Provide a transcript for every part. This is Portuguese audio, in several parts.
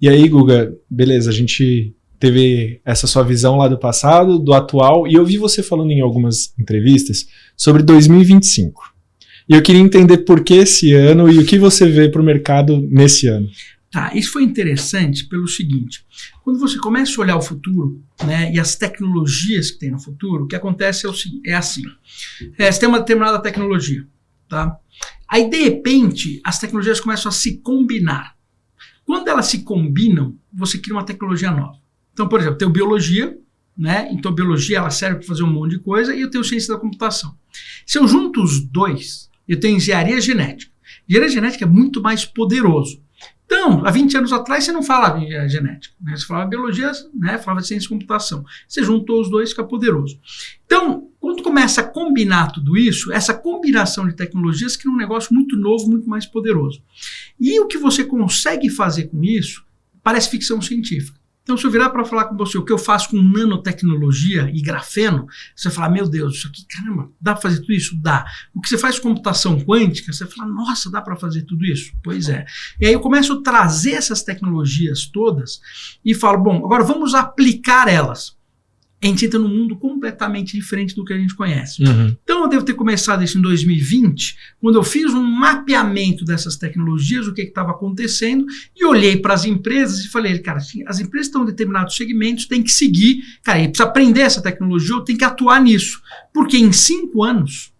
E aí, Guga, beleza, a gente teve essa sua visão lá do passado, do atual, e eu vi você falando em algumas entrevistas sobre 2025. E eu queria entender por que esse ano e o que você vê para o mercado nesse ano. Tá, isso foi interessante pelo seguinte, quando você começa a olhar o futuro, né, e as tecnologias que tem no futuro, o que acontece é assim, você tem uma determinada tecnologia, tá? Aí, de repente, as tecnologias começam a se combinar. Quando elas se combinam, você cria uma tecnologia nova. Então, por exemplo, eu tenho biologia, né? Então, biologia ela serve para fazer um monte de coisa, e eu tenho ciência da computação. Se eu junto os dois, eu tenho engenharia genética. Engenharia genética é muito mais poderoso. Então, há 20 anos atrás, você não falava em engenharia genética, né? Você falava biologia, né? Falava de ciência da computação. Você juntou os dois, fica poderoso. Então, quando começa a combinar tudo isso, essa combinação de tecnologias cria um negócio muito novo, muito mais poderoso. E o que você consegue fazer com isso parece ficção científica. Então, se eu virar para falar com você o que eu faço com nanotecnologia e grafeno, você vai falar, meu Deus, isso aqui, caramba, dá para fazer tudo isso? Dá. O que você faz com computação quântica, você fala, nossa, dá para fazer tudo isso? Pois é. E aí eu começo a trazer essas tecnologias todas e falo, bom, agora vamos aplicar elas. A gente entra num mundo completamente diferente do que a gente conhece. Uhum. Então, eu devo ter começado isso em 2020, quando eu fiz um mapeamento dessas tecnologias, o que estava acontecendo, e olhei para as empresas e falei, cara, as empresas estão em determinados segmentos, tem que seguir, cara, ele precisa aprender essa tecnologia, eu tenho que atuar nisso. Porque em 5 anos,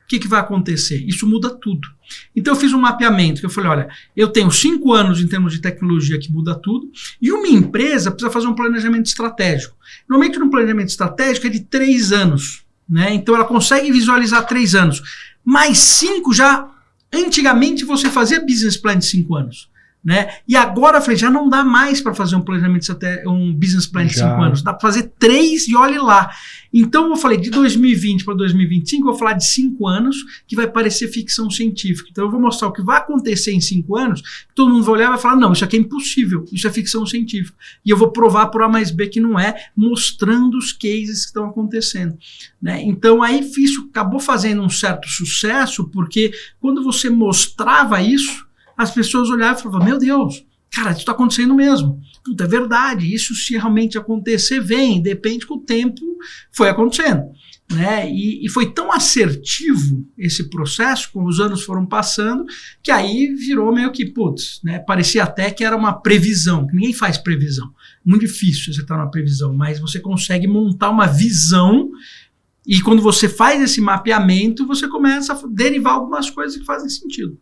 o que vai acontecer? Isso muda tudo. Então eu fiz um mapeamento, que eu falei, olha, eu tenho 5 anos em termos de tecnologia que muda tudo, e uma empresa precisa fazer um planejamento estratégico. Normalmente um planejamento estratégico é de 3 anos, né? Então ela consegue visualizar 3 anos. Mais 5 já, antigamente você fazia business plan de 5 anos. Né? E agora eu falei, já não dá mais para fazer um planejamento, um business plan de 5 anos, dá para fazer 3 e olhe lá. Então eu falei, de 2020 para 2025, eu vou falar de 5 anos, que vai parecer ficção científica. Então eu vou mostrar o que vai acontecer em 5 anos, todo mundo vai olhar e vai falar, não, isso aqui é impossível, isso é ficção científica. E eu vou provar por A mais B que não é, mostrando os cases que estão acontecendo. Né? Então aí isso acabou fazendo um certo sucesso, porque quando você mostrava isso, as pessoas olhavam e falavam, meu Deus, cara, isso está acontecendo mesmo. Puta, é verdade, isso se realmente acontecer, vem, depende que o tempo foi acontecendo. Né? E foi tão assertivo esse processo, como os anos foram passando, que aí virou meio que, putz, né? Parecia até que era uma previsão, que ninguém faz previsão. Muito difícil você estar numa previsão, mas você consegue montar uma visão. E quando você faz esse mapeamento, você começa a derivar algumas coisas que fazem sentido.